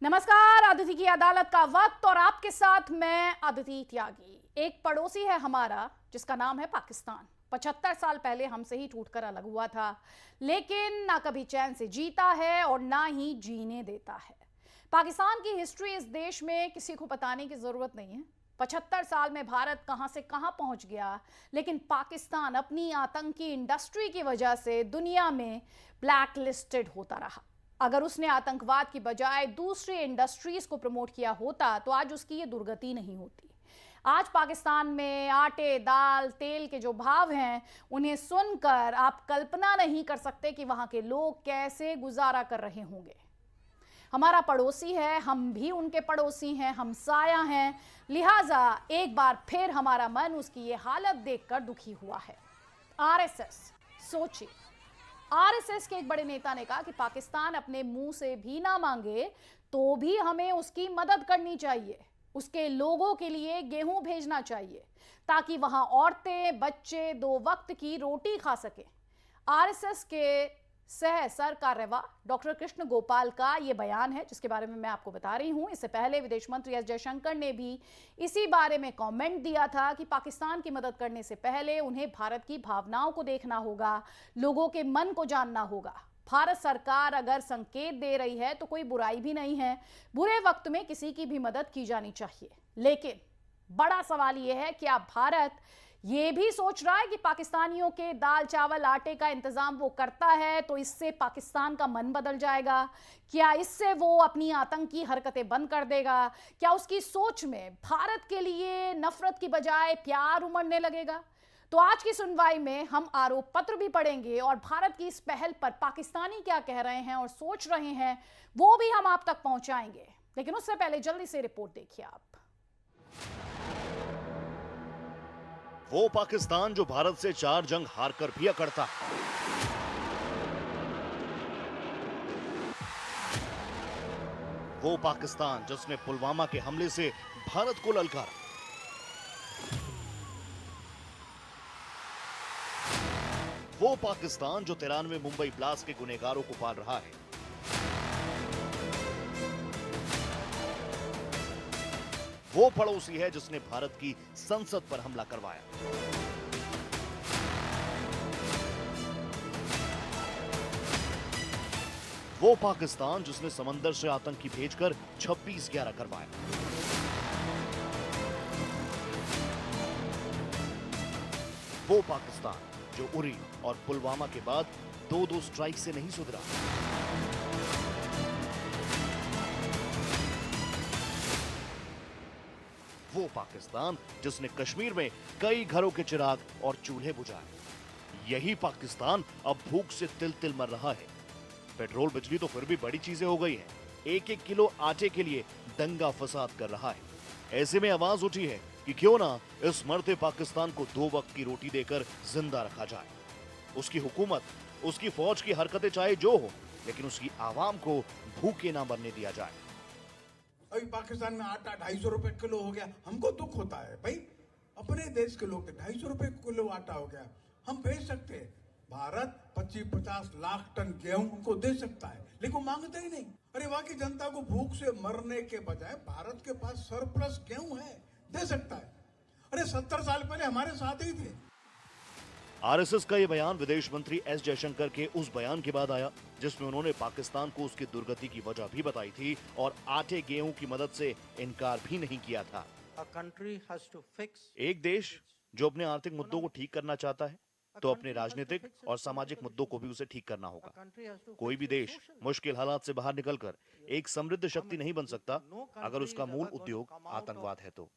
नमस्कार, अदिति की अदालत का वक्त और आपके साथ मैं अदिति त्यागी। एक पड़ोसी है हमारा जिसका नाम है पाकिस्तान। 75 साल पहले हमसे ही टूटकर अलग हुआ था, लेकिन ना कभी चैन से जीता है और ना ही जीने देता है। पाकिस्तान की हिस्ट्री इस देश में किसी को बताने की जरूरत नहीं है। 75 साल में भारत कहां से कहां पहुंच गया, लेकिन पाकिस्तान अपनी आतंकी इंडस्ट्री की वजह से दुनिया में ब्लैक लिस्टेड होता रहा। अगर उसने आतंकवाद की बजाय दूसरी इंडस्ट्रीज को प्रमोट किया होता तो आज उसकी ये दुर्गति नहीं होती। आज पाकिस्तान में आटे, दाल, तेल के जो भाव हैं, उन्हें सुनकर आप कल्पना नहीं कर सकते कि वहां के लोग कैसे गुजारा कर रहे होंगे। हमारा पड़ोसी है, हम भी उनके पड़ोसी हैं, हमसाया हैं, लिहाजा एक बार फिर हमारा मन उसकी ये हालत देखकर दुखी हुआ है। आरएसएस, सोचिए, आरएसएस के एक बड़े नेता ने कहा कि पाकिस्तान अपने मुंह से भी ना मांगे तो भी हमें उसकी मदद करनी चाहिए। उसके लोगों के लिए गेहूं भेजना चाहिए ताकि वहां औरतें, बच्चे 2 वक्त की रोटी खा सकें। आरएसएस के सह सरकार्यवाह डॉक्टर कृष्ण गोपाल का यह बयान है जिसके बारे में मैं आपको बता रही हूं। इससे पहले विदेश मंत्री एस जयशंकर ने भी इसी बारे में कमेंट दिया था कि पाकिस्तान की मदद करने से पहले उन्हें भारत की भावनाओं को देखना होगा, लोगों के मन को जानना होगा। भारत सरकार अगर संकेत दे रही है तो कोई बुराई भी नहीं है, बुरे वक्त में किसी की भी मदद की जानी चाहिए। लेकिन बड़ा सवाल यह है, क्या भारत ये भी सोच रहा है कि पाकिस्तानियों के दाल, चावल, आटे का इंतजाम वो करता है तो इससे पाकिस्तान का मन बदल जाएगा? क्या इससे वो अपनी आतंकी हरकतें बंद कर देगा? क्या उसकी सोच में भारत के लिए नफरत की बजाय प्यार उमड़ने लगेगा? तो आज की सुनवाई में हम आरोप पत्र भी पढ़ेंगे और भारत की इस पहल पर पाकिस्तानी क्या कह रहे हैं और सोच रहे हैं वो भी हम आप तक पहुंचाएंगे। लेकिन उससे पहले जल्दी से रिपोर्ट देखिए आप। वो पाकिस्तान जो भारत से 4 जंग हारकर भी अकड़ता है। वो पाकिस्तान जिसने पुलवामा के हमले से भारत को ललकारा। वो पाकिस्तान जो 93 मुंबई ब्लास्ट के गुनहगारों को पाल रहा है। वो पड़ोसी है जिसने भारत की संसद पर हमला करवाया। वो पाकिस्तान जिसने समंदर से आतंकी भेजकर 26/11 करवाया। वो पाकिस्तान जो उरी और पुलवामा के बाद 2-2 स्ट्राइक से नहीं सुधरा। वो पाकिस्तान जिसने कश्मीर में कई घरों के चिराग और चूल्हे बुझाए। यही पाकिस्तान अब भूख से तिल तिल मर रहा है। पेट्रोल, बिजली तो फिर भी बड़ी चीजें हो गई हैं, 1-1 किलो आटे के लिए दंगा फसाद कर रहा है। ऐसे में आवाज उठी है कि क्यों ना इस मरते पाकिस्तान को 2 वक्त की रोटी देकर जिंदा रखा जाए। उसकी हुकूमत, उसकी फौज की हरकतें चाहे जो हो, लेकिन उसकी आवाम को भूखे ना मरने दिया जाए। अभी पाकिस्तान में आटा 250 रुपए किलो हो गया, हमको दुख होता है भाई। अपने देश के लोग 250 रुपए किलो आटा हो गया, हम भेज सकते हैं। भारत 25-50 लाख टन गेहूं उनको दे सकता है, लेकिन वो मांगते ही नहीं। अरे वहां की जनता को भूख से मरने के बजाय भारत के पास सरप्लस गेहूं है, दे सकता है। अरे 70 साल पहले हमारे साथ ही थे। आरएसएस का यह बयान विदेश मंत्री एस जयशंकर के उस बयान के बाद आया जिसमें उन्होंने पाकिस्तान को उसकी दुर्गति की वजह भी बताई थी और आटे, गेहूं की मदद से इनकार भी नहीं किया था। एक देश जो अपने आर्थिक मुद्दों को ठीक करना चाहता है तो अपने राजनीतिक और सामाजिक मुद्दों को भी उसे ठीक करना होगा। कोई भी देश मुश्किल हालात से बाहर निकलकर एक समृद्ध शक्ति नहीं बन सकता अगर उसका मूल उद्योग आतंकवाद है। तो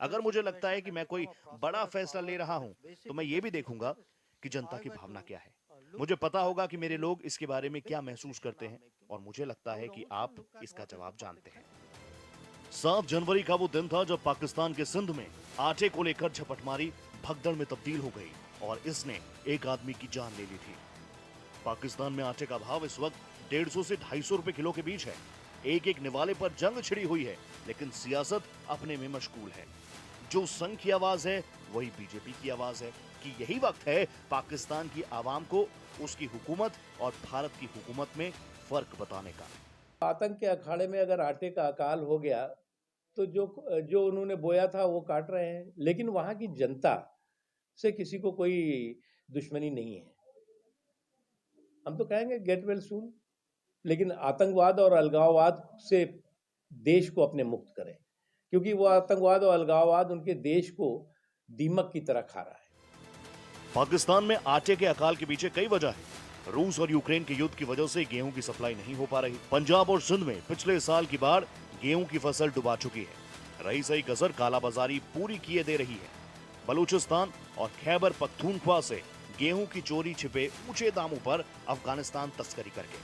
अगर मुझे लगता है कि मैं कोई बड़ा फैसला ले रहा हूं तो मैं ये भी देखूंगा कि जनता की भावना क्या है। मुझे पता होगा कि मेरे लोग इसके बारे में क्या महसूस करते हैं और मुझे लगता है कि आप इसका जवाब जानते हैं। 7 जनवरी का वो दिन था जब पाकिस्तान के सिंध में आटे को लेकर झपटमारी भगदड़ में तब्दील हो गई और इसने एक आदमी की जान ले ली थी। पाकिस्तान में आटे का भाव इस वक्त 150 से 250 रुपए किलो के बीच है। एक निवाले पर जंग छिड़ी हुई है, लेकिन सियासत अपने में मशगूल है। जो संघ की आवाज है वही बीजेपी की आवाज है कि यही वक्त है पाकिस्तान की आवाम को उसकी हुकूमत और भारत की हुकूमत में फर्क बताने का। आतंक के अखाड़े में अगर आटे का अकाल हो गया तो जो जो उन्होंने बोया था वो काट रहे हैं, लेकिन वहां की जनता से किसी को कोई दुश्मनी नहीं है। हम तो कहेंगे गेट वेल सून, लेकिन आतंकवाद और अलगाववाद से देश को अपने मुक्त करें, क्योंकि वो आतंकवाद और अलगाववाद उनके देश को दीमक की तरह खा रहा है। पाकिस्तान में आटे के अकाल के पीछे कई वजह है। रूस और यूक्रेन के युद्ध की वजह से गेहूं की सप्लाई नहीं हो पा रही। पंजाब और सिंध में पिछले साल की बाढ़ गेहूं की फसल डुबा चुकी है। रही सही कसर कालाबाजारी पूरी किए दे रही है। बलूचिस्तान और खैबर पख्तूनख्वा से गेहूं की चोरी छिपे ऊंचे दामों पर अफगानिस्तान तस्करी करके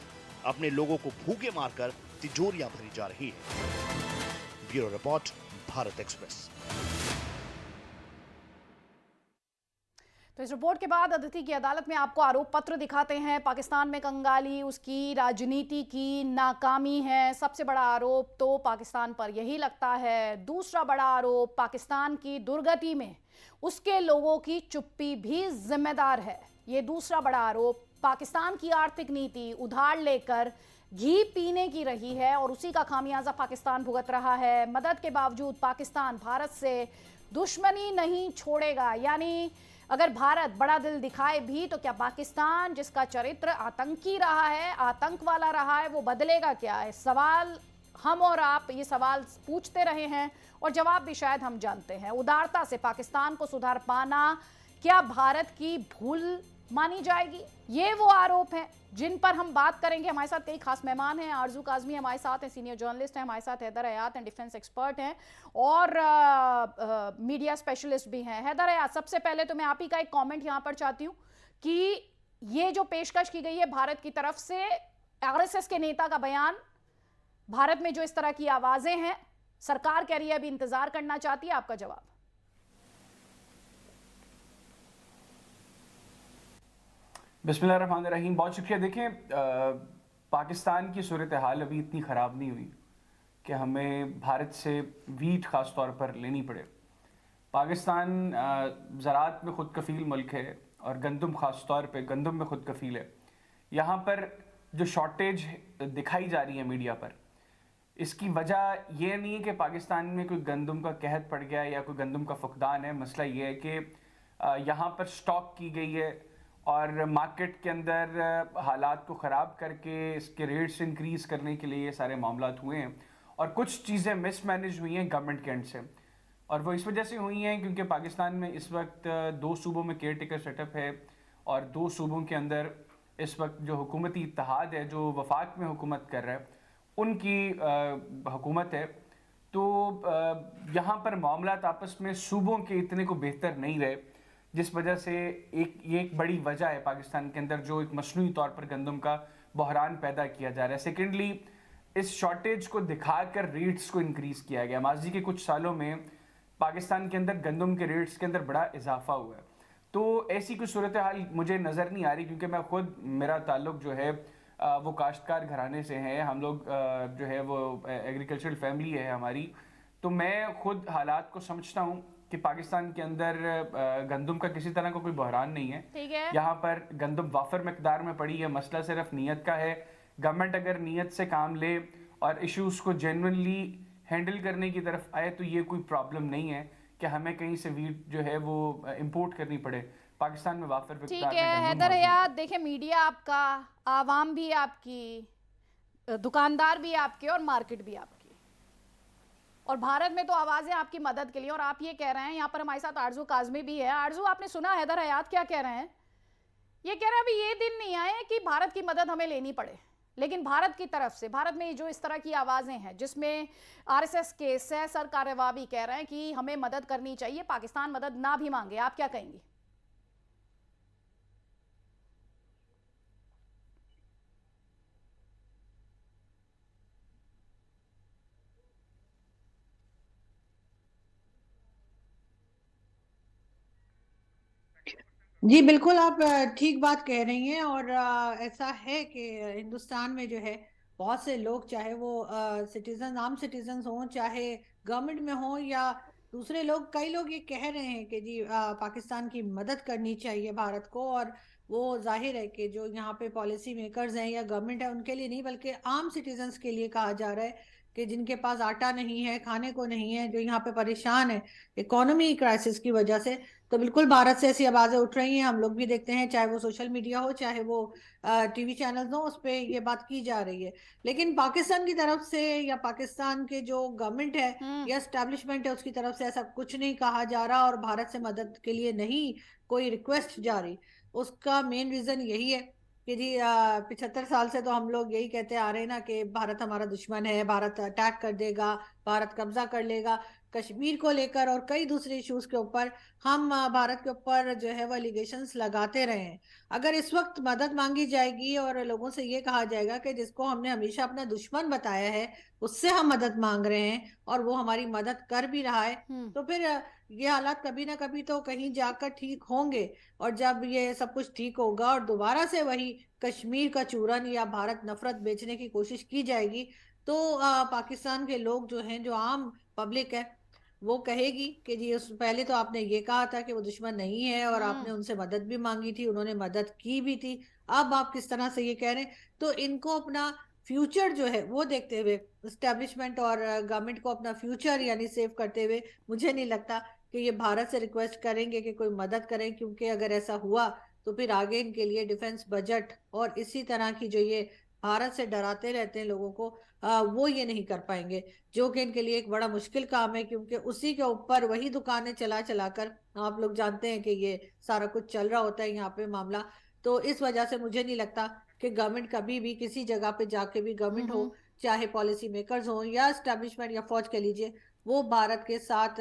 अपने लोगों को भूखे मारकर तिजोरियां भरी जा रही है। Bureau report, Bharat express. तो इस रिपोर्ट के बाद अदिति की अदालत में आपको आरोप पत्र दिखाते हैं। पाकिस्तान में कंगाली, उसकी राजनीति की नाकामी है सबसे बड़ा आरोप तो पाकिस्तान पर यही लगता है। दूसरा बड़ा आरोप, पाकिस्तान की दुर्गति में उसके लोगों की चुप्पी भी जिम्मेदार है। ये दूसरा बड़ा आरोप। पाकिस्तान की आर्थिक नीति उधार लेकर घी पीने की रही है और उसी का खामियाजा पाकिस्तान भुगत रहा है। मदद के बावजूद पाकिस्तान भारत से दुश्मनी नहीं छोड़ेगा। यानी अगर भारत बड़ा दिल दिखाए भी तो क्या पाकिस्तान, जिसका चरित्र आतंकी रहा है, आतंक वाला रहा है, वो बदलेगा क्या? है सवाल हम और आप ये सवाल पूछते रहे हैं और जवाब भी शायद हम जानते हैं। उदारता से पाकिस्तान को सुधार पाना क्या भारत की भूल मानी जाएगी? ये वो आरोप हैं जिन पर हम बात करेंगे। हमारे साथ कई खास मेहमान हैं। आरजू काजमी हमारे साथ हैं, सीनियर जर्नलिस्ट हैं। हमारे साथ हैदर हयात हैं, डिफेंस एक्सपर्ट हैं और मीडिया स्पेशलिस्ट भी हैं। हैदर हयात, सबसे पहले तो मैं आप ही का एक कमेंट यहां पर चाहती हूं कि ये जो पेशकश की गई है भारत की तरफ से, आरएसएस के नेता का बयान, भारत में जो इस तरह की आवाजें हैं, सरकार कह रही है अभी इंतजार करना चाहती है, आपका जवाब? बिस्मिल्लाहिर्रहमानिर्रहीम। बहुत शुक्रिया। देखें, पाकिस्तान की सूरत हाल अभी इतनी ख़राब नहीं हुई कि हमें भारत से वीट ख़ास तौर पर लेनी पड़े। पाकिस्तान ज़राअत में ख़ुद कफ़ील मुल्क है और गंदम ख़ास तौर पर गंदम में ख़ुद कफ़ील है। यहाँ पर जो शॉर्टेज दिखाई जा रही है मीडिया पर, इसकी वजह यह नहीं है कि पाकिस्तान में कोई गंदम का कहत पड़ गया या कोई गंदम का फुकदान है। मसला ये है कि यहाँ पर स्टॉक की गई है और मार्केट के अंदर हालात को ख़राब करके इसके रेट्स इंक्रीज़ करने के लिए ये सारे मामलात हुए हैं और कुछ चीज़ें मिसमैनेज हुई हैं गवर्नमेंट के एंड से। और वो इस वजह से हुई हैं क्योंकि पाकिस्तान में इस वक्त 2 सूबों में केयर टेकर सेटअप है और 2 सूबों के अंदर इस वक्त जो हुकूमती इत्तेहाद है, जो वफाक में हुकूमत कर रहा है, उनकी हुकूमत है। तो यहाँ पर मामलात आपस में सूबों के इतने को बेहतर नहीं रहे, जिस वजह से ये एक बड़ी वजह है पाकिस्तान के अंदर जो एक मसनूई तौर पर गंदम का बहरान पैदा किया जा रहा है। सेकेंडली, इस शॉर्टेज को दिखाकर रेट्स को इंक्रीज़ किया गया। माजी के कुछ सालों में पाकिस्तान के अंदर गंदम के रेट्स के अंदर बड़ा इजाफा हुआ है। तो ऐसी कोई सूरत हाल मुझे नज़र नहीं आ रही क्योंकि मैं खुद, मेरा ताल्लुक जो है वो काश्तकार घराने से है। हम लोग जो है वो एग्रीकल्चरल फैमिली है हमारी। तो मैं खुद हालात को समझता हूँ कि पाकिस्तान के अंदर गंदम का किसी तरह का कोई बहरान नहीं है। ठीक है, यहाँ पर गंदम वाफर मकदार में पड़ी है। मसला सिर्फ नीयत का है। गवर्नमेंट अगर नीयत से काम ले और इश्यूज को जेन्युइनली हैंडल करने की तरफ आए तो ये कोई प्रॉब्लम नहीं है कि हमें कहीं से वीट जो है वो इंपोर्ट करनी पड़े। पाकिस्तान में वाफर ठीक है। हैदर हयात, देखिए मीडिया आपका, आवाम भी आपकी, दुकानदार भी आपके और मार्केट भी आपकी, और भारत में तो आवाजें आपकी मदद के लिए। और आप ये कह रहे हैं, यहाँ पर हमारे साथ आरजू काजमी भी है। आरजू, आपने सुना हैदर हयात क्या कह रहे हैं? ये कह रहे हैं अभी ये दिन नहीं आए कि भारत की मदद हमें लेनी पड़े, लेकिन भारत की तरफ से, भारत में जो इस तरह की आवाजें हैं जिसमें आरएसएस के सह सरकारेवा भी कह रहे हैं कि हमें मदद करनी चाहिए, पाकिस्तान मदद ना भी मांगे, आप क्या कहेंगे? जी बिल्कुल, आप ठीक बात कह रही हैं। और ऐसा है कि हिंदुस्तान में जो है बहुत से लोग, चाहे वो सिटीजन, आम सिटीजन हों, चाहे गवर्नमेंट में हों या दूसरे लोग, कई लोग ये कह रहे हैं कि जी पाकिस्तान की मदद करनी चाहिए भारत को, और वो जाहिर है कि जो यहाँ पे पॉलिसी मेकर्स हैं या गवर्नमेंट है उनके लिए नहीं बल्कि आम सिटीजन्स के लिए कहा जा रहा है कि जिनके पास आटा नहीं है, खाने को नहीं है, जो यहाँ पे परेशान है इकोनॉमी क्राइसिस की वजह से। तो बिल्कुल भारत से ऐसी आवाजें उठ रही हैं, हम लोग भी देखते हैं, चाहे वो सोशल मीडिया हो चाहे वो टीवी चैनल्स हो, उस पर ये बात की जा रही है। लेकिन पाकिस्तान की तरफ से या पाकिस्तान के जो गवर्नमेंट है या एस्टेब्लिशमेंट है उसकी तरफ से ऐसा कुछ नहीं कहा जा रहा, और भारत से मदद के लिए नहीं कोई रिक्वेस्ट जा रही। उसका मेन रीजन यही है कि जी 75 साल से तो हम लोग यही कहते आ रहे हैं ना कि भारत हमारा दुश्मन है, भारत अटैक कर देगा, भारत कब्जा कर लेगा। कश्मीर को लेकर और कई दूसरे इश्यूज के ऊपर हम भारत के ऊपर जो है वो एलिगेशंस लगाते रहे हैं। अगर इस वक्त मदद मांगी जाएगी और लोगों से ये कहा जाएगा कि जिसको हमने हमेशा अपना दुश्मन बताया है उससे हम मदद मांग रहे हैं और वो हमारी मदद कर भी रहा है, तो फिर ये हालात कभी ना कभी तो कहीं जाकर ठीक होंगे। और जब ये सब कुछ ठीक होगा और दोबारा से वही कश्मीर का चूरन या भारत नफरत बेचने की कोशिश की जाएगी, तो पाकिस्तान के लोग जो हैं, जो आम पब्लिक है, वो कहेगी कि जी उस पहले तो आपने ये कहा था कि वो दुश्मन नहीं है और आपने उनसे मदद भी मांगी थी, उन्होंने मदद की भी थी, अब आप किस तरह से ये कह रहे हैं। तो इनको अपना फ्यूचर जो है वो देखते हुए, एस्टेब्लिशमेंट और गवर्नमेंट को अपना फ्यूचर यानी सेव करते हुए, मुझे नहीं लगता कि ये भारत से रिक्वेस्ट करेंगे कि कोई मदद करें, क्योंकि अगर ऐसा हुआ तो फिर आगे इनके लिए डिफेंस बजट और इसी तरह की जो ये भारत से डराते रहते हैं लोगों को, वो ये नहीं कर पाएंगे, जो कि इनके लिए एक बड़ा मुश्किल काम है, क्योंकि उसी के ऊपर वही दुकानें चला चला कर आप लोग जानते हैं कि ये सारा कुछ चल रहा होता है यहाँ पे मामला। तो इस वजह से मुझे नहीं लगता कि गवर्नमेंट कभी भी किसी जगह पे जाके भी, गवर्नमेंट हो चाहे पॉलिसी मेकर्स हो या एस्टेब्लिशमेंट या फौज कह लीजिए, वो भारत के साथ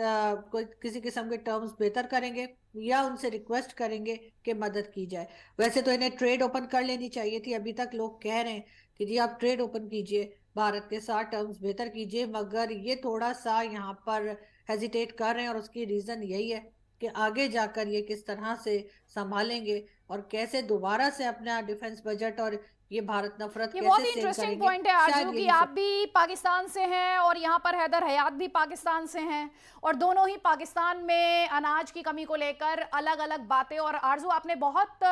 कोई किसी किस्म के टर्म्स बेहतर करेंगे या उनसे रिक्वेस्ट करेंगे कि मदद की जाए। वैसे तो इन्हें ट्रेड ओपन कर लेनी चाहिए थी, अभी तक लोग कह रहे हैं कि जी आप ट्रेड ओपन कीजिए, भारत के साथ टर्म्स बेहतर कीजिए, मगर ये थोड़ा सा यहाँ पर हेजिटेट कर रहे हैं, और उसकी रीजन यही है कि आगे जाकर ये किस तरह से संभालेंगे और कैसे दोबारा से अपना डिफेंस बजट और ये भारत नफरत ये बहुत कैसे ही सेल इंटरेस्टिंग करेंगे, पॉइंट है आरजू शायद कि यही आप सब। भी पाकिस्तान से हैं और यहाँ पर हैदर हयात भी पाकिस्तान से हैं, और दोनों ही पाकिस्तान में अनाज की कमी को लेकर अलग अलग बातें। और आरजू आपने बहुत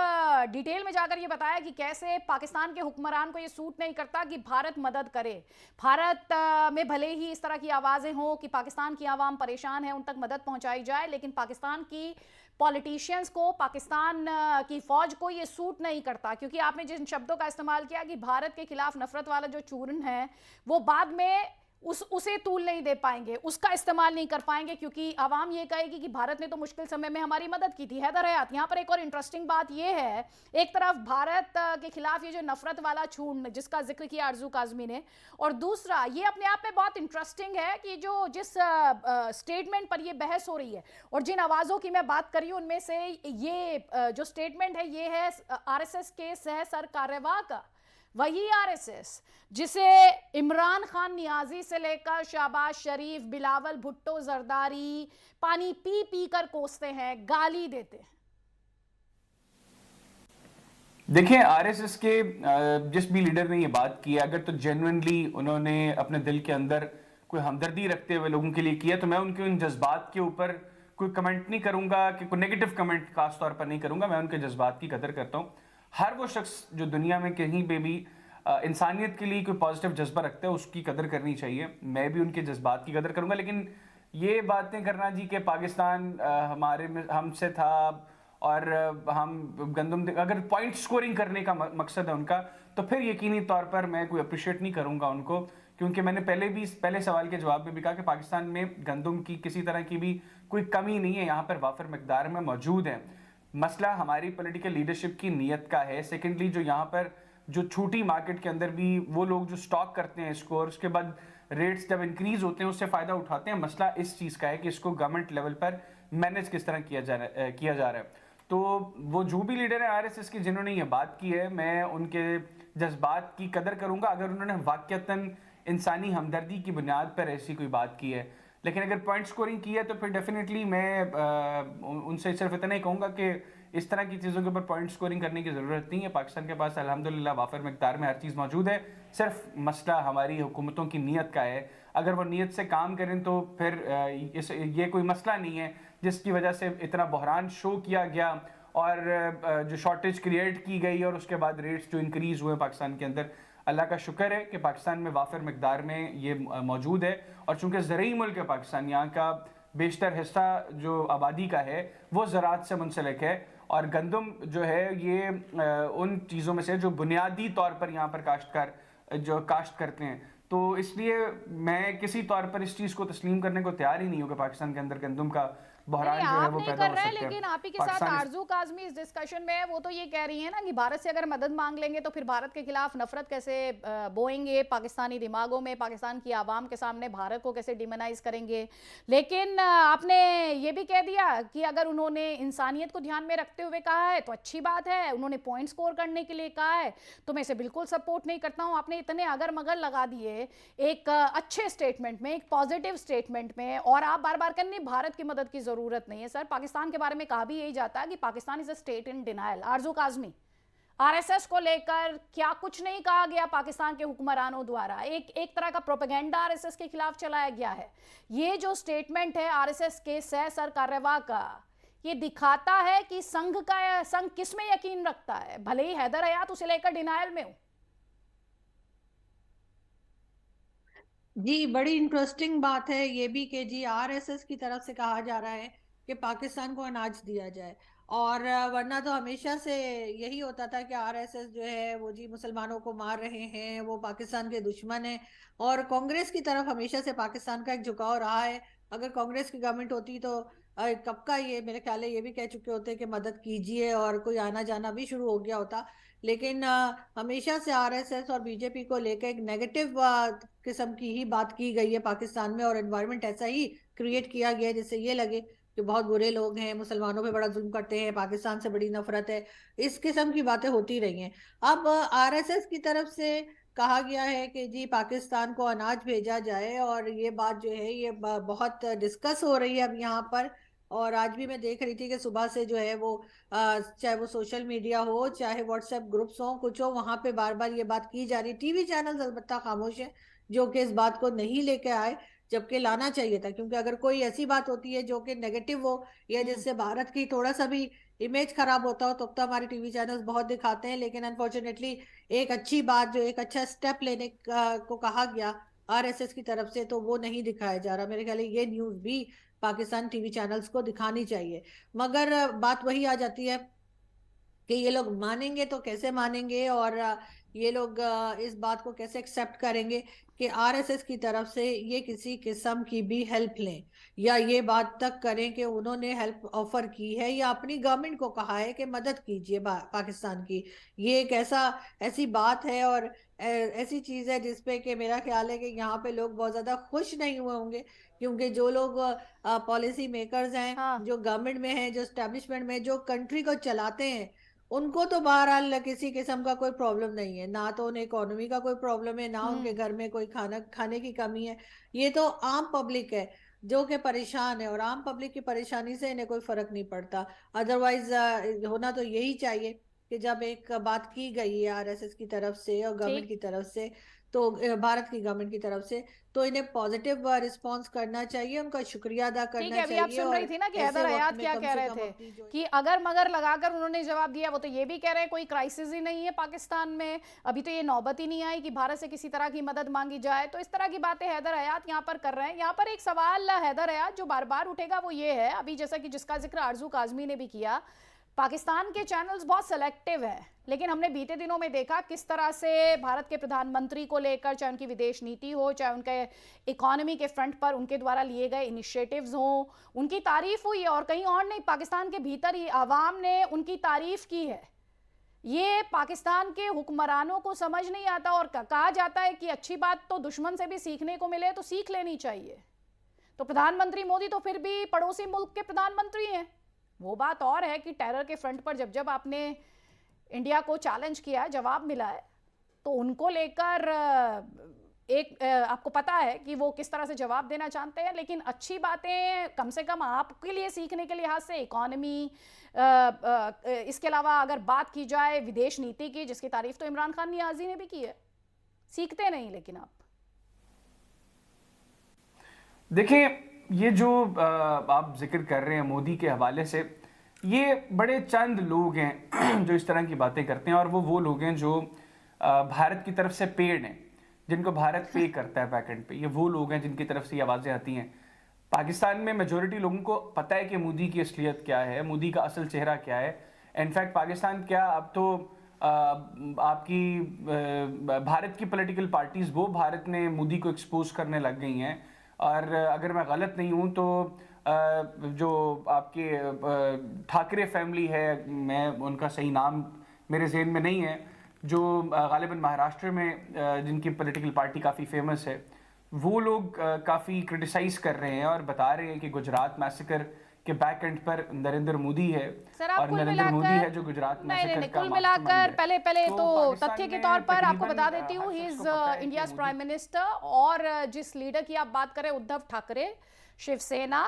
डिटेल में जाकर ये बताया कि कैसे पाकिस्तान के हुक्मरान को ये सूट नहीं करता कि भारत मदद करे। भारत में भले ही इस तरह की आवाज़ें हों कि पाकिस्तान की आवाम परेशान है, उन तक मदद पहुँचाई जाए, लेकिन पाकिस्तान की पॉलिटिशियंस को, पाकिस्तान की फौज को ये सूट नहीं करता, क्योंकि आपने जिन शब्दों का इस्तेमाल किया कि भारत के खिलाफ नफरत वाला जो चूरन है वो बाद में उसे तूल नहीं दे पाएंगे, उसका इस्तेमाल नहीं कर पाएंगे, क्योंकि आवाम ये कहेगी कि भारत ने तो मुश्किल समय में हमारी मदद की थी। हैदर हयात, यहाँ पर एक और इंटरेस्टिंग बात ये है, एक तरफ भारत के खिलाफ ये जो नफरत वाला चूर्ण जिसका जिक्र किया आरजू काज़मी ने, और दूसरा ये अपने आप में बहुत इंटरेस्टिंग है कि जो जिस स्टेटमेंट पर ये बहस हो रही है और जिन आवाज़ों की मैं बात कर रही हूँ, उनमें से ये जो स्टेटमेंट है ये है आरएसएस के सह सरकार्यवाह का, वही आरएसएस जिसे इमरान खान नियाजी से लेकर शहबाज शरीफ, बिलावल भुट्टो, जरदारी पानी पी पी कर कोसते हैं, गाली देते हैं। देखिए, आरएसएस के जिस भी लीडर ने ये बात की, अगर तो जेन्युइनली उन्होंने अपने दिल के अंदर कोई हमदर्दी रखते हुए लोगों के लिए किया, तो मैं उनके उन जज्बात के ऊपर कोई कमेंट नहीं करूंगा, कि कोई नेगेटिव कमेंट खास तौर पर नहीं करूंगा। मैं उनके जज्बात की कदर करता हूं। हर वो शख्स जो दुनिया में कहीं पे भी इंसानियत के लिए कोई पॉजिटिव जज्बा रखता है, उसकी कदर करनी चाहिए। मैं भी उनके जज्बात की कदर करूंगा, लेकिन ये बातें करना जी कि पाकिस्तान हमारे में हमसे था और हम गंदम, अगर पॉइंट स्कोरिंग करने का मकसद है उनका, तो फिर यकीनी तौर पर मैं कोई अप्रिशिएट नहीं करूंगा उनको, क्योंकि मैंने पहले सवाल के जवाब में भी कहा कि पाकिस्तान में गंदम की किसी तरह की भी कोई कमी नहीं है, यहाँ पर वाफर मकदार में मौजूद है। मसला हमारी पॉलिटिकल लीडरशिप की नीयत का है। सेकेंडली, जो यहाँ पर जो छोटी मार्केट के अंदर भी वो लोग जो स्टॉक करते हैं इसको, और उसके बाद रेट्स जब इंक्रीज होते हैं उससे फ़ायदा उठाते हैं। मसला इस चीज़ का है कि इसको गवर्नमेंट लेवल पर मैनेज किस तरह किया जा रहा है। तो वो जो भी लीडर है आरएसएस के जिन्होंने ये बात की है, मैं उनके जज्बात की कदर करूँगा। अगर उन्होंने वाक़तन इंसानी हमदर्दी की बुनियाद पर ऐसी कोई बात की है, लेकिन अगर पॉइंट स्कोरिंग की है तो फिर डेफिनेटली मैं उनसे सिर्फ इतना ही कहूँगा कि इस तरह की चीज़ों के ऊपर पॉइंट स्कोरिंग करने की ज़रूरत नहीं है। पाकिस्तान के पास अल्हम्दुलिल्लाह वाफिर मिकदार में हर चीज़ मौजूद है। सिर्फ मसला हमारी हुकूमतों की नीयत का है। अगर वो नीयत से काम करें तो फिर ये कोई मसला नहीं है जिसकी वजह से इतना बहरान शो किया गया और जो शॉर्टेज क्रिएट की गई और उसके बाद रेट्स जो इंक्रीज़ हुए पाकिस्तान के अंदर। अल्लाह का शुक्र है कि पाकिस्तान में वाफिर मिकदार में ये मौजूद है और चूँकि ज़रूरी मुल्क है पाकिस्तान, यहाँ का बेशतर हिस्सा जो आबादी का है वो ज़राअत से मुंसलिक है और गंदम जो है ये उन चीज़ों में से जो बुनियादी तौर पर यहाँ पर काश्तकार जो काश्त करते हैं। तो इसलिए मैं किसी तौर पर इस चीज़ को तस्लीम करने को तैयार ही नहीं हूँ कि पाकिस्तान के अंदर गंदम का बहरान जो है वो पैदा हो सकता है। लेकिन आप ही के साथ आरजू काज़मी इस डिस्कशन में है, वो तो ये कह रही है ना कि भारत से अगर मदद मांग लेंगे तो फिर भारत के खिलाफ नफरत कैसे बोएंगे पाकिस्तानी दिमागों में, पाकिस्तान की आवाम के सामने भारत को कैसे डिमोनाइज करेंगे। लेकिन आपने ये भी कह दिया कि अगर उन्होंने इंसानियत को ध्यान में रखते हुए कहा है तो अच्छी बात है, उन्होंने पॉइंट स्कोर करने के लिए कहा है तो मैं इसे बिल्कुल सपोर्ट नहीं करता हूँ। आपने इतने अगर मगर लगा दिए एक अच्छे स्टेटमेंट में, एक पॉजिटिव स्टेटमेंट में, और आप बार बार करने भारत की मदद की जरूरत नहीं है। सर, पाकिस्तान के बारे में कहा भी यही जाता है कि Pakistan is a state in denial. Aarzoo Kazmi, RSS को लेकर क्या कुछ नहीं कहा गया पाकिस्तान के हुक्मरानों द्वारा, एक तरह का प्रोपेगेंडा आरएसएस के खिलाफ चलाया गया है। ये जो स्टेटमेंट है आरएसएस के सर कार्यवाह का, ये दिखाता है कि संघ किस में यकीन रखता है, भले ही हैदर हयात उसे लेकर डिनायल में हो। जी, बड़ी इंटरेस्टिंग बात है ये भी कि जी आरएसएस की तरफ से कहा जा रहा है कि पाकिस्तान को अनाज दिया जाए, और वरना तो हमेशा से यही होता था कि आरएसएस जो है वो जी मुसलमानों को मार रहे हैं, वो पाकिस्तान के दुश्मन है। और कांग्रेस की तरफ हमेशा से पाकिस्तान का एक झुकाव रहा है। अगर कांग्रेस की गवर्नमेंट होती तो कब का ये मेरे ख्याल है ये भी कह चुके होते कि मदद कीजिए और कोई आना जाना भी शुरू हो गया होता। लेकिन हमेशा से आरएसएस और बीजेपी को लेकर एक नेगेटिव किस्म की ही बात की गई है पाकिस्तान में, और एनवायरनमेंट ऐसा ही क्रिएट किया गया है जिससे ये लगे कि बहुत बुरे लोग हैं, मुसलमानों पे बड़ा जुल्म करते हैं, पाकिस्तान से बड़ी नफरत है। इस किस्म की बातें होती रही हैं। अब आरएसएस की तरफ से कहा गया है कि जी पाकिस्तान को अनाज भेजा जाए, और ये बात जो है ये बहुत डिस्कस हो रही है अब यहाँ पर। और आज भी मैं देख रही थी कि सुबह से जो है वो चाहे वो सोशल मीडिया हो, चाहे व्हाट्सएप ग्रुप्स हो, कुछ हो, वहां पे बार बार ये बात की जा रही है। टीवी चैनल अलबत्ता खामोश है जो कि इस बात को नहीं लेके आए, जबकि लाना चाहिए था। क्योंकि अगर कोई ऐसी बात होती है जो कि नेगेटिव हो या जिससे भारत की थोड़ा सा भी इमेज खराब होता हो तो हमारे टीवी चैनल्स बहुत दिखाते हैं। लेकिन अनफॉर्चुनेटली एक अच्छी बात, जो एक अच्छा स्टेप लेने को कहा गया आरएसएस की तरफ से, तो वो नहीं दिखाया जा रहा। मेरे ख्याल ये न्यूज भी पाकिस्तान टीवी चैनल्स को दिखानी चाहिए। मगर बात वही आ जाती है कि ये लोग मानेंगे तो कैसे मानेंगे, और ये लोग इस बात को कैसे एक्सेप्ट करेंगे कि आरएसएस की तरफ से ये किसी किस्म की भी हेल्प लें, या ये बात तक करें कि उन्होंने हेल्प ऑफर की है या अपनी गवर्नमेंट को कहा है कि मदद कीजिए पाकिस्तान की। ये एक ऐसी बात है और ऐसी चीज है जिसपे कि मेरा ख्याल है कि यहाँ पे लोग बहुत ज्यादा खुश नहीं हुए होंगे। क्योंकि जो लोग पॉलिसी मेकर्स हैं, हाँ। जो गवर्नमेंट में हैं, जो एस्टेब्लिशमेंट में, जो कंट्री को चलाते हैं, उनको तो बहरहाल किसी किस्म का कोई प्रॉब्लम नहीं है। ना तो उन्हें इकोनॉमी का कोई प्रॉब्लम है, ना उनके घर में कोई खाने की कमी है। ये तो आम पब्लिक है जो कि परेशान है, और आम पब्लिक की परेशानी से इन्हें कोई फर्क नहीं पड़ता। अदरवाइज होना तो यही चाहिए कि जब एक बात की गई है आरएसएस की तरफ से और गवर्नमेंट की तरफ से, तो भारत की गवर्नमेंट की तरफ से, तो इन्हें पॉजिटिव रिस्पांस करना चाहिए, उनका शुक्रिया अदा करना अभी आप चाहिए। सुन रही थी ना कि हैदर हयात क्या कह रहे थे कि अगर मगर लगाकर उन्होंने जवाब दिया। वो तो ये भी कह रहे हैं कोई क्राइसिस ही नहीं है पाकिस्तान में, अभी तो ये नौबत ही नहीं आई कि भारत से किसी तरह की मदद मांगी जाए। तो इस तरह की बातें हैदर हयात यहाँ पर कर रहे हैं। यहाँ पर एक सवाल हैदर हयात जो बार बार उठेगा वो ये है, अभी जैसा कि जिसका जिक्र आरजू काज़मी ने भी किया, पाकिस्तान के चैनल्स बहुत सेलेक्टिव हैं। लेकिन हमने बीते दिनों में देखा किस तरह से भारत के प्रधानमंत्री को लेकर, चाहे उनकी विदेश नीति हो, चाहे उनके इकोनॉमी के फ्रंट पर उनके द्वारा लिए गए इनिशिएटिव्स हों, उनकी तारीफ हुई है। और कहीं और नहीं, पाकिस्तान के भीतर ही आवाम ने उनकी तारीफ की है। ये पाकिस्तान के हुक्मरानों को समझ नहीं आता, और कहा जाता है कि अच्छी बात तो दुश्मन से भी सीखने को मिले तो सीख लेनी चाहिए। तो प्रधानमंत्री मोदी तो फिर भी पड़ोसी मुल्क के प्रधानमंत्री हैं। वो बात और है कि टेरर के फ्रंट पर जब जब आपने इंडिया को चैलेंज किया, जवाब मिला है, तो उनको लेकर एक आपको पता है कि वो किस तरह से जवाब देना चाहते हैं, लेकिन अच्छी बातें कम से कम आपके लिए सीखने के लिहाज से, इकोनॉमी, इसके अलावा अगर बात की जाए विदेश नीति की, जिसकी तारीफ तो इमरान खान नियाजी ने भी की है, सीखते नहीं लेकिन आप। देखिए, ये जो आप जिक्र कर रहे हैं मोदी के हवाले से, ये बड़े चंद लोग हैं जो इस तरह की बातें करते हैं, और वो लोग हैं जो भारत की तरफ से पेड हैं, जिनको भारत पे करता है बैकएंड पे। ये वो लोग हैं जिनकी तरफ से ये आवाज़ें आती हैं। पाकिस्तान में मेजॉरिटी लोगों को पता है कि मोदी की असलियत क्या है, मोदी का असल चेहरा क्या है। इनफैक्ट पाकिस्तान क्या, अब तो आपकी भारत की पॉलिटिकल पार्टीज़ वो भारत में मोदी को एक्सपोज करने लग गई हैं। और अगर मैं गलत नहीं हूँ तो जो आपके ठाकरे फैमिली है, मैं उनका सही नाम मेरे जहन में नहीं है, जो गालिबन महाराष्ट्र में जिनकी पॉलिटिकल पार्टी काफ़ी फेमस है, वो लोग काफ़ी क्रिटिसाइज कर रहे हैं और बता रहे हैं कि गुजरात मैसेकर के बैक एंड पर नरेंद्र मोदी है। सर, आप और कुल नरेंद्र मोदी मिलाकर, है जो गुजरात नहीं नहीं मैसेकर का कुल मास्टरमाइंड मिलाकर है। पहले तो पाकिस्तान तथ्य के में तौर पर आपको तकरीबन बता देती हूँ, हर ही शख्स इज को पता है कि इंडियाज मोदी- प्राइम मिनिस्टर। और जिस लीडर की आप बात करें, उद्धव ठाकरे, शिवसेना,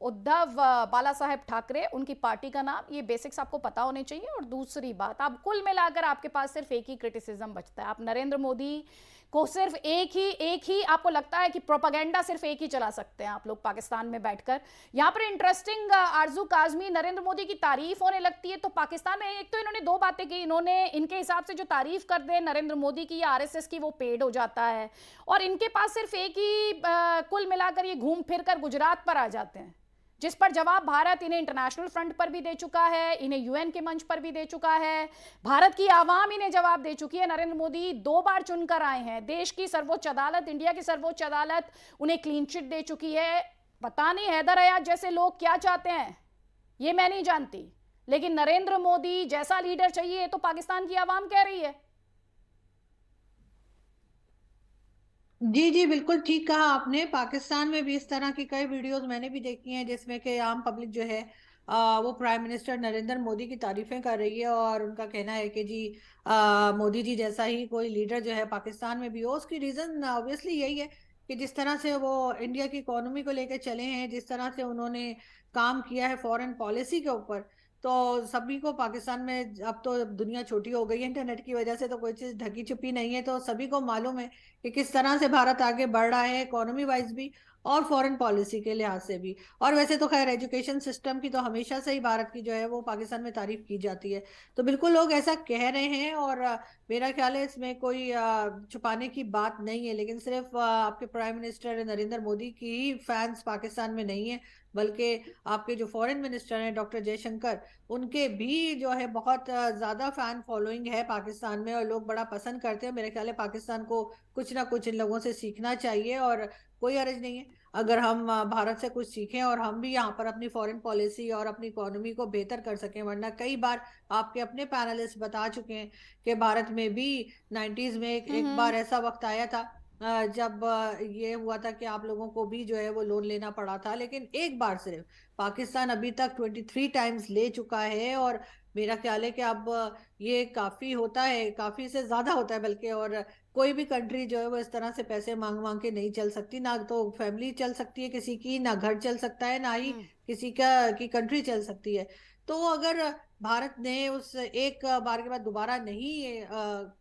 उद्धव बाला साहेब ठाकरे, उनकी पार्टी का नाम, ये बेसिक्स आपको पता होने चाहिए। और दूसरी बात, आप कुल मिलाकर आपके पास सिर्फ एक ही क्रिटिसिज्म बचता है, आप नरेंद्र मोदी को सिर्फ एक ही आपको लगता है कि प्रोपागेंडा सिर्फ एक ही चला सकते हैं आप लोग पाकिस्तान में बैठकर। यहाँ पर इंटरेस्टिंग, आरजू काजमी, नरेंद्र मोदी की तारीफ होने लगती है तो पाकिस्तान में एक तो इन्होंने दो बातें की, इन्होंने इनके हिसाब से जो तारीफ कर दे नरेंद्र मोदी की या आरएसएस की, वो पेड हो जाता है। और इनके पास सिर्फ एक ही कुल मिलाकर ये घूम फिर कर गुजरात पर आ जाते हैं, जिस पर जवाब भारत इन्हें इंटरनेशनल फ्रंट पर भी दे चुका है, इन्हें यूएन के मंच पर भी दे चुका है, भारत की आवाम इन्हें जवाब दे चुकी है। नरेंद्र मोदी 2 बार चुनकर आए हैं, देश की सर्वोच्च अदालत, इंडिया की सर्वोच्च अदालत उन्हें क्लीन चिट दे चुकी है। पता नहीं हैदर अयाज जैसे लोग क्या चाहते हैं, ये मैं नहीं जानती, लेकिन नरेंद्र मोदी जैसा लीडर चाहिए तो पाकिस्तान की आवाम कह रही है। जी जी, बिल्कुल ठीक कहा आपने। पाकिस्तान में भी इस तरह की कई वीडियोस मैंने भी देखी हैं जिसमें कि आम पब्लिक जो है वो प्राइम मिनिस्टर नरेंद्र मोदी की तारीफें कर रही है और उनका कहना है कि जी मोदी जी जैसा ही कोई लीडर जो है पाकिस्तान में भी हो। उसकी रीजन ऑब्वियसली यही है कि जिस तरह से वो इंडिया की इकोनॉमी को लेकर चले हैं, जिस तरह से उन्होंने काम किया है फॉरेन पॉलिसी के ऊपर, तो सभी को पाकिस्तान में, अब तो दुनिया छोटी हो गई है इंटरनेट की वजह से, तो कोई चीज ढकी छुपी नहीं है, तो सभी को मालूम है कि किस तरह से भारत आगे बढ़ रहा है इकोनॉमी वाइज भी और फॉरेन पॉलिसी के लिहाज से भी। और वैसे तो खैर एजुकेशन सिस्टम की तो हमेशा से ही भारत की जो है वो पाकिस्तान में तारीफ की जाती है। तो बिल्कुल लोग ऐसा कह रहे हैं और मेरा ख्याल है इसमें कोई छुपाने की बात नहीं है। लेकिन सिर्फ आपके प्राइम मिनिस्टर नरेंद्र मोदी की ही फैंस पाकिस्तान में नहीं है, बल्कि आपके जो फॉरेन मिनिस्टर हैं डॉक्टर जयशंकर, उनके भी जो है बहुत ज्यादा फैन फॉलोइंग है पाकिस्तान में और लोग बड़ा पसंद करते हैं। मेरे ख्याल है पाकिस्तान को कुछ ना कुछ इन लोगों से सीखना चाहिए और कोई हर्ज नहीं है अगर हम भारत से कुछ सीखें और हम भी यहाँ पर अपनी फॉरेन पॉलिसी और अपनी इकोनॉमी को बेहतर कर सकें। वरना कई बार आपके अपने पैनलिस्ट बता चुके हैं कि भारत में भी 90s में एक बार ऐसा वक्त आया था जब ये हुआ था कि आप लोगों को भी जो है वो लोन लेना पड़ा था। लेकिन एक बार सिर्फ, पाकिस्तान अभी तक 23 टाइम्स ले चुका है और मेरा ख्याल है कि अब ये काफी होता है, काफी से ज्यादा होता है बल्कि। और कोई भी कंट्री जो है वो इस तरह से पैसे मांग मांग के नहीं चल सकती, ना तो फैमिली चल सकती है किसी की, ना घर चल सकता है, ना ही किसी का की कंट्री चल सकती है। तो अगर भारत ने उस एक बार के बाद दोबारा नहीं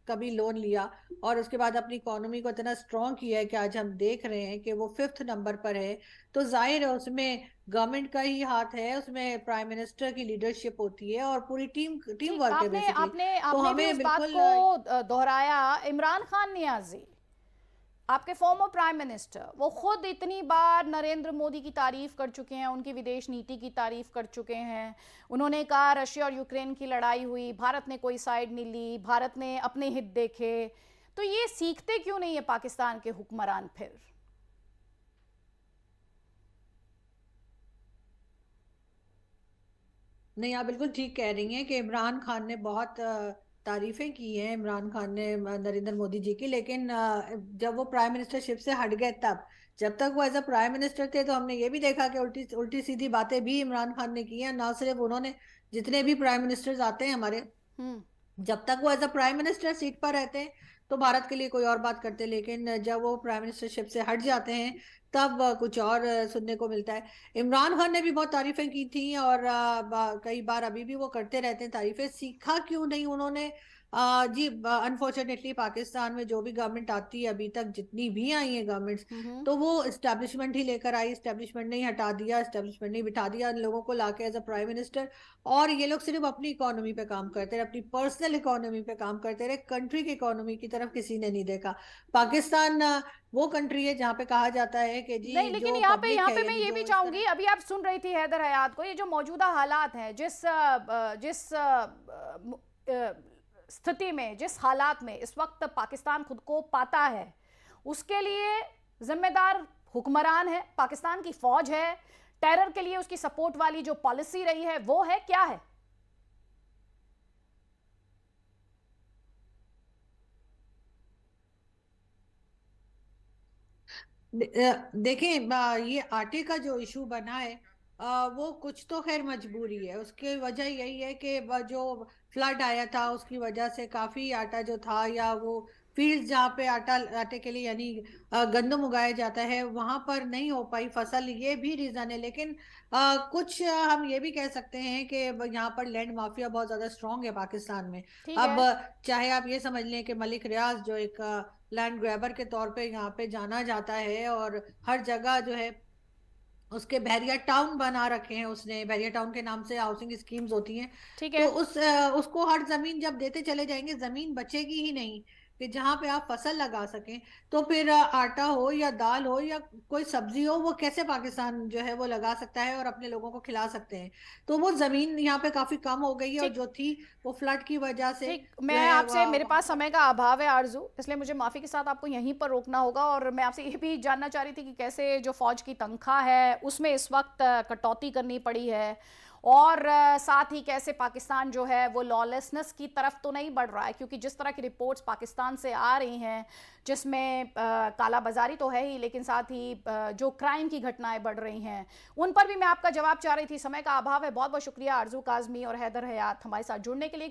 कभी लोन लिया और उसके बाद अपनी इकोनॉमी को इतना स्ट्रॉन्ग किया है कि आज हम देख रहे हैं कि वो 5th नंबर पर है, तो जाहिर है उसमें गवर्नमेंट का ही हाथ है, उसमें प्राइम मिनिस्टर की लीडरशिप होती है और पूरी टीम वर्क है आपने बेसिकली। आपने तो आपने भी हमें उस बात बिल्कुल को दोहराया। इमरान खान नियाजी, आपके फॉर्मर प्राइम मिनिस्टर, वो खुद इतनी बार नरेंद्र मोदी की तारीफ कर चुके हैं, उनकी विदेश नीति की तारीफ कर चुके हैं। उन्होंने कहा रशिया और यूक्रेन की लड़ाई हुई, भारत ने कोई साइड नहीं ली, भारत ने अपने हित देखे। तो ये सीखते क्यों नहीं है पाकिस्तान के हुक्मरान फिर? नहीं, आप बिल्कुल ठीक कह रही हैं कि इमरान खान ने बहुत तारीफें की हैं, इमरान खान ने नरेंद्र मोदी जी की। लेकिन जब वो प्राइम मिनिस्टरशिप से हट गए, तब जब तक वो एज अ प्राइम मिनिस्टर थे तो हमने ये भी देखा कि उल्टी उल्टी सीधी बातें भी इमरान खान ने की हैं। ना सिर्फ उन्होंने, जितने भी प्राइम मिनिस्टर्स आते हैं हमारे, जब तक वो as a prime minister seat पर रहते हैं तो भारत के लिए कोई और बात करते, लेकिन जब वो प्राइम मिनिस्टरशिप से हट जाते हैं तब कुछ और सुनने को मिलता है। इमरान खान ने भी बहुत तारीफें की थी और कई बार अभी भी वो करते रहते हैं तारीफें। सीखा क्यों नहीं उन्होंने? जी, अनफॉर्चुनेटली पाकिस्तान में जो भी गवर्नमेंट आती है, अभी तक जितनी भी आई है गवर्नमेंट्स, तो वो इस्टेब्लिशमेंट ही लेकर आई। इस्टेब्लिशमेंट नहीं हटा दिया, इस्टेब्लिशमेंट नहीं बिठा दिया, इन लोगों को लाके एज अ प्राइम मिनिस्टर। और ये लोग सिर्फ अपनी इकोनॉमी पे काम करते रहे, अपनी पर्सनल इकोनॉमी पे काम करते रहे, कंट्री की इकोनॉमी की तरफ किसी ने नहीं देखा। पाकिस्तान वो कंट्री है जहाँ पे कहा जाता है कि जी नहीं, लेकिन जो यहाँ पब्लिक है, पे मैं यानी ये जो भी इस चाहूंगी, तरह अभी आप सुन रही थी हैदर हयात को, ये जो मौजूदा हालात हैं, स्थिति में, जिस हालात में इस वक्त पाकिस्तान खुद को पाता है, उसके लिए जिम्मेदार हुक्मरान है, पाकिस्तान की फौज है, टेरर के लिए उसकी सपोर्ट वाली जो पॉलिसी रही है वो है, क्या है? देखें, ये आटे का जो इशू बना है, वो कुछ तो खैर मजबूरी है। उसकी वजह यही है कि जो फ्लड आया था उसकी वजह से काफी आटा जो था, या वो फील्ड जहाँ पे आटे के लिए यानी गंदम उगाया जाता है, वहां पर नहीं हो पाई फसल, ये भी रीजन है। लेकिन कुछ हम ये भी कह सकते हैं कि यहाँ पर लैंड माफिया बहुत ज्यादा स्ट्रांग है पाकिस्तान में। ठीक अब है। चाहे आप ये समझ लें कि मलिक रियाज जो एक लैंड ग्रैबर के तौर पे यहाँ पे जाना जाता है, और हर जगह जो है उसके बहरिया टाउन बना रखे हैं उसने, बहरिया टाउन के नाम से हाउसिंग स्कीम्स होती हैं। ठीक तो है। उसको हर जमीन जब देते चले जाएंगे, जमीन बचेगी ही नहीं कि जहां पे आप फसल लगा सकें। तो फिर आटा हो या दाल हो या कोई सब्जी हो, वो कैसे पाकिस्तान जो है वो लगा सकता है और अपने लोगों को खिला सकते हैं? तो वो जमीन यहाँ पे काफी कम हो गई है, और ठीक जो थी वो फ्लड की वजह से ठीक, जो मैं है आपसे, मेरे वहां पास समय का अभाव है आरजू, इसलिए मुझे माफ़ी के साथ आपको यहीं पर रोकना होगा। और मैं आपसे ये भी जानना चाह रही थी कि कैसे जो फौज की तनख्वाह है उसमें इस वक्त कटौती करनी पड़ी है, और साथ ही कैसे पाकिस्तान जो है वो लॉलेसनेस की तरफ तो नहीं बढ़ रहा है, क्योंकि जिस तरह की रिपोर्ट्स पाकिस्तान से आ रही हैं, जिसमें काला बाजारी तो है ही, लेकिन साथ ही जो क्राइम की घटनाएं बढ़ रही हैं, उन पर भी मैं आपका जवाब चाह रही थी। समय का अभाव है। बहुत बहुत शुक्रिया आरजू काजमी और हैदर हयात हमारे साथ जुड़ने के लिए।